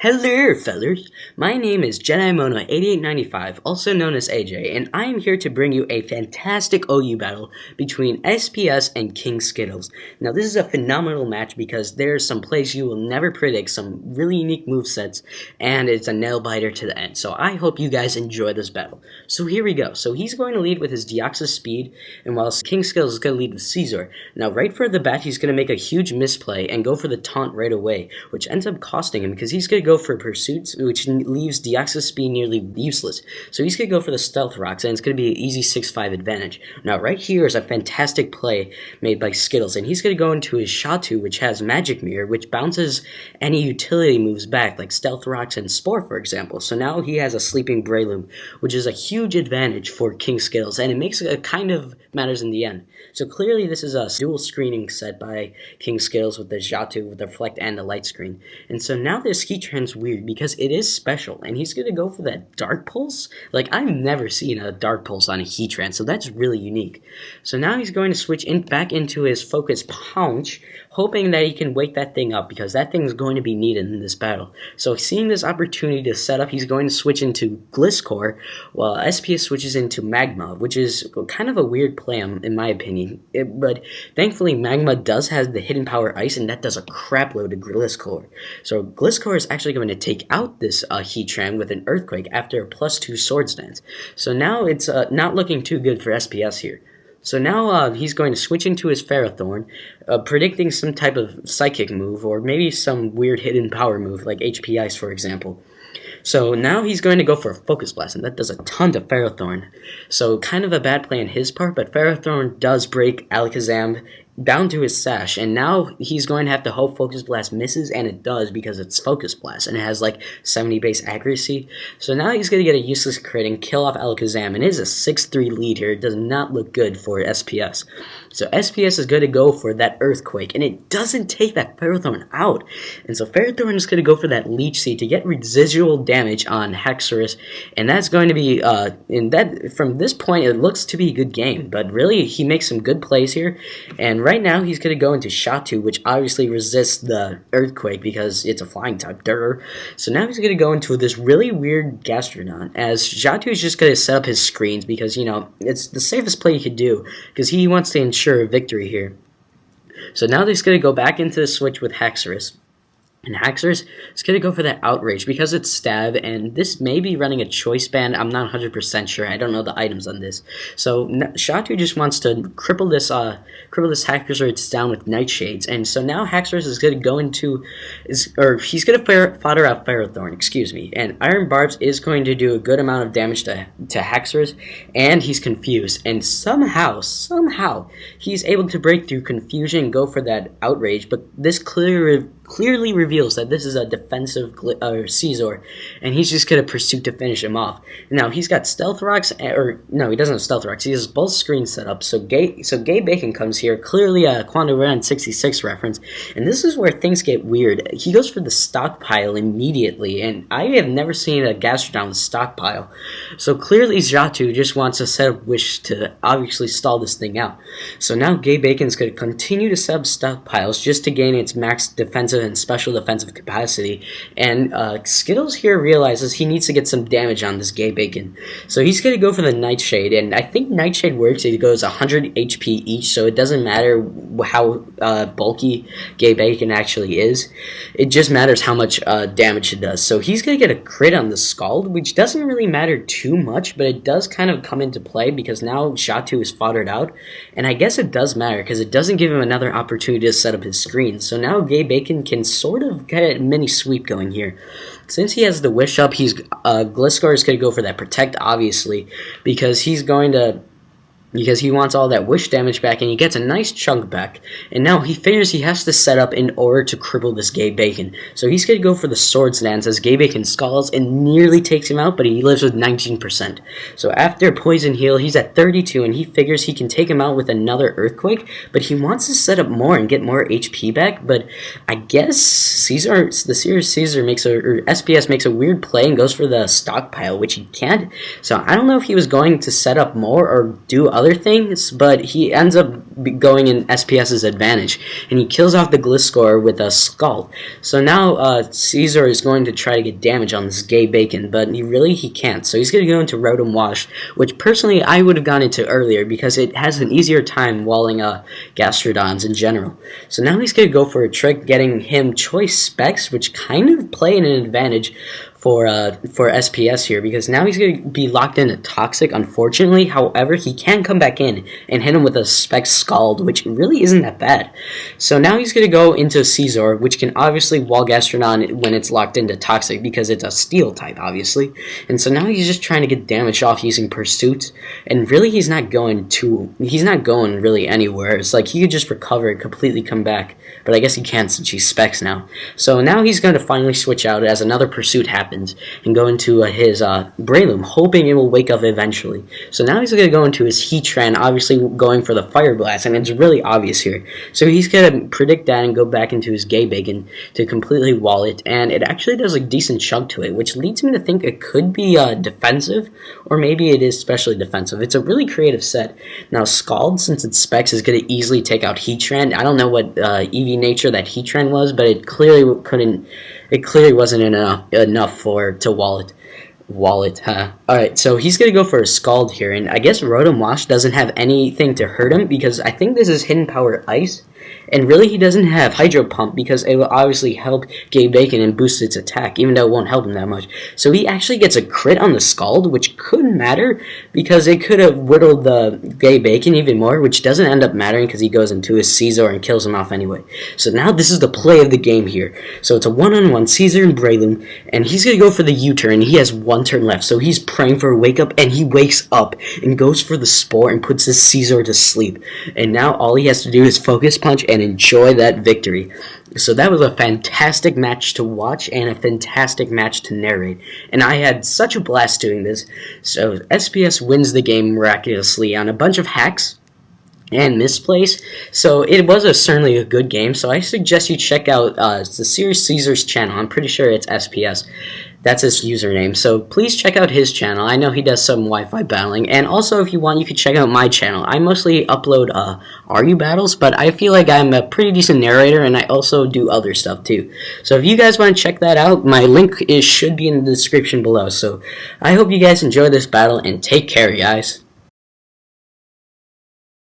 Hello, fellers! My name is JediMona8895, also known as AJ, and I am here to bring you a fantastic OU battle between SPS and KingSkittlez. Now, this is a phenomenal match because there are some plays you will never predict, some really unique movesets, and it's a nail-biter to the end. So I hope you guys enjoy this battle. So here we go. So he's going to lead with his Deoxys speed, and whilst KingSkittlez is going to lead with Caesar. Now, right for the bat, he's going to make a huge misplay and go for the taunt right away, which ends up costing him because he's going to go for pursuits, which leaves Deoxys speed nearly useless. So he's going to go for the stealth rocks, and it's going to be an easy 6-5 advantage. Now right here is a fantastic play made by Skittles, and he's going to go into his Shatu, which has Magic Mirror, which bounces any utility moves back, like stealth rocks and Spore, for example. So now he has a sleeping Breloom, which is a huge advantage for KingSkittlez, and it makes it kind of matters in the end. So clearly this is a dual screening set by KingSkittlez with the Shatu, with the Reflect and the Light Screen. And so now this Ski Trend's weird because it is special, and he's going to go for that Dark Pulse. Like, I've never seen a Dark Pulse on a Heatran, so that's really unique. So now he's going to switch back into his Focus Punch, hoping that he can wake that thing up, because that thing is going to be needed in this battle. So seeing this opportunity to set up, he's going to switch into Gliscor, while SPS switches into Magma, which is kind of a weird play in my opinion. But thankfully Magma does have the hidden power Ice, and that does a crap load to Gliscor. So Gliscor is actually going to take out this Heatran with an Earthquake after a +2 Swords Dance. So now it's not looking too good for SPS here. So now he's going to switch into his Ferrothorn, predicting some type of Psychic move, or maybe some weird hidden power move, like HP Ice, for example. So now he's going to go for a Focus Blast, and that does a ton to Ferrothorn. So kind of a bad play on his part, but Ferrothorn does break Alakazam down to his Sash, and now he's going to have to hope Focus Blast misses, and it does because it's Focus Blast, and it has like 70 base accuracy. So now he's going to get a useless crit and kill off Alakazam, and it is a 6-3 lead here. It does not look good for SPS. So SPS is going to go for that Earthquake, and it doesn't take that Ferrothorn out. And so Ferrothorn is going to go for that Leech Seed to get residual damage on Haxorus, and that's going to be, from this point, it looks to be a good game, but really, he makes some good plays here, and right now, he's going to go into Shatu, which obviously resists the Earthquake because it's a flying type. Durr. So now he's going to go into this really weird Gastrodon, as Shatu is just going to set up his screens because, you know, it's the safest play he could do because he wants to ensure a victory here. So now he's going to go back into the switch with Haxorus. And Haxorus is going to go for that Outrage because it's Stab, and this may be running a Choice Band. I'm not 100% sure. I don't know the items on this. So Shatu just wants to cripple this Haxorus down with Nightshades, and so now Haxorus is going to go into, he's going to fodder out Ferrothorn, excuse me, and Iron Barbs is going to do a good amount of damage to Haxorus, and he's confused, and somehow, he's able to break through confusion and go for that Outrage, but this clearly reveals that this is a defensive Caesar, and he's just going to pursue to finish him off. Now, he's got Stealth Rocks, or no, he doesn't have Stealth Rocks. He has both screens set up, so Gay Bacon comes here, clearly a Quantum Round 66 reference, and this is where things get weird. He goes for the Stockpile immediately, and I have never seen a Gastrodon with Stockpile, so clearly Xatu just wants to set up Wish to obviously stall this thing out. So now Gay Bacon's going to continue to set up Stockpiles just to gain its max defensive and special defensive capacity, and Skittles here realizes he needs to get some damage on this Gay Bacon. So he's going to go for the Nightshade, and I think Nightshade works. It goes 100 HP each, so it doesn't matter how bulky Gay Bacon actually is. It just matters how much damage it does. So he's going to get a crit on the Scald, which doesn't really matter too much, but it does kind of come into play because now Shatu is foddered out, and I guess it does matter because it doesn't give him another opportunity to set up his screen. So now Gay Bacon can sort of get a mini sweep going here. Since he has the Wish up, Gliscor is going to go for that Protect, obviously, because he wants all that Wish damage back, and he gets a nice chunk back. And now he figures he has to set up in order to cripple this Gay Bacon. So he's going to go for the Swords Dance as Gay Bacon scalds and nearly takes him out, but he lives with 19%. So after Poison Heal, he's at 32, and he figures he can take him out with another Earthquake, but he wants to set up more and get more HP back. But I guess SPS makes a weird play and goes for the Stockpile, which he can't. So I don't know if he was going to set up more or do other other things, but he ends up going in SPS's advantage, and he kills off the Gliscor with a Scald. So now Caesar is going to try to get damage on this gay bacon, but he can't. So he's going to go into Rotom Wash, which personally I would have gone into earlier because it has an easier time walling Gastrodons in general. So now he's going to go for a trick, getting him Choice Specs, which kind of play an advantage for SPS here, because now he's going to be locked into Toxic, unfortunately. However, he can come back in and hit him with a Spec Scald, which really isn't that bad. So now he's going to go into Caesar, which can obviously wall Gastrodon when it's locked into Toxic, because it's a Steel type, obviously. And so now he's just trying to get damage off using Pursuit, and really he's not going really anywhere. It's like he could just recover and completely come back, but I guess he can't since he's Specs now. So now he's going to finally switch out as another Pursuit happens and go into his Breloom, hoping it will wake up eventually. So now he's going to go into his Heatran, obviously going for the Fire Blast, and it's really obvious here. So he's going to predict that and go back into his Gay Bacon to completely wall it, and it actually does a decent chunk to it, which leads me to think it could be defensive, or maybe it is specially defensive. It's a really creative set. Now Scald, since it's Specs, is going to easily take out Heatran. I don't know what EV nature that Heatran was, but it clearly couldn't. It clearly wasn't enough to wall it, huh? Alright, so he's going to go for a Scald here, and I guess Rotom Wash doesn't have anything to hurt him, because I think this is Hidden Power Ice, and really he doesn't have Hydro Pump, because it will obviously help Gay Bacon and boost its attack, even though it won't help him that much. So he actually gets a crit on the Scald, which could matter, because it could have whittled the Gay Bacon even more, which doesn't end up mattering because he goes into his Caesar and kills him off anyway. So now this is the play of the game here. So it's a one-on-one Caesar and Breloom, and he's going to go for the U-turn. He has one turn left, so he's praying for a wake up, and he wakes up and goes for the Spore and puts his Caesar to sleep. And now all he has to do is Focus Punch and enjoy that victory. So that was a fantastic match to watch and a fantastic match to narrate, and I had such a blast doing this. So SPS wins the game miraculously on a bunch of hacks and misplays, so it was certainly a good game. So I suggest you check out the Serious Caesar's channel. I'm pretty sure it's SPS. That's his username, so please check out his channel. I know he does some Wi-Fi battling, and also if you want, you can check out my channel. I mostly upload RU battles, but I feel like I'm a pretty decent narrator, and I also do other stuff too. So if you guys want to check that out, my link should be in the description below. So I hope you guys enjoy this battle, and take care, guys.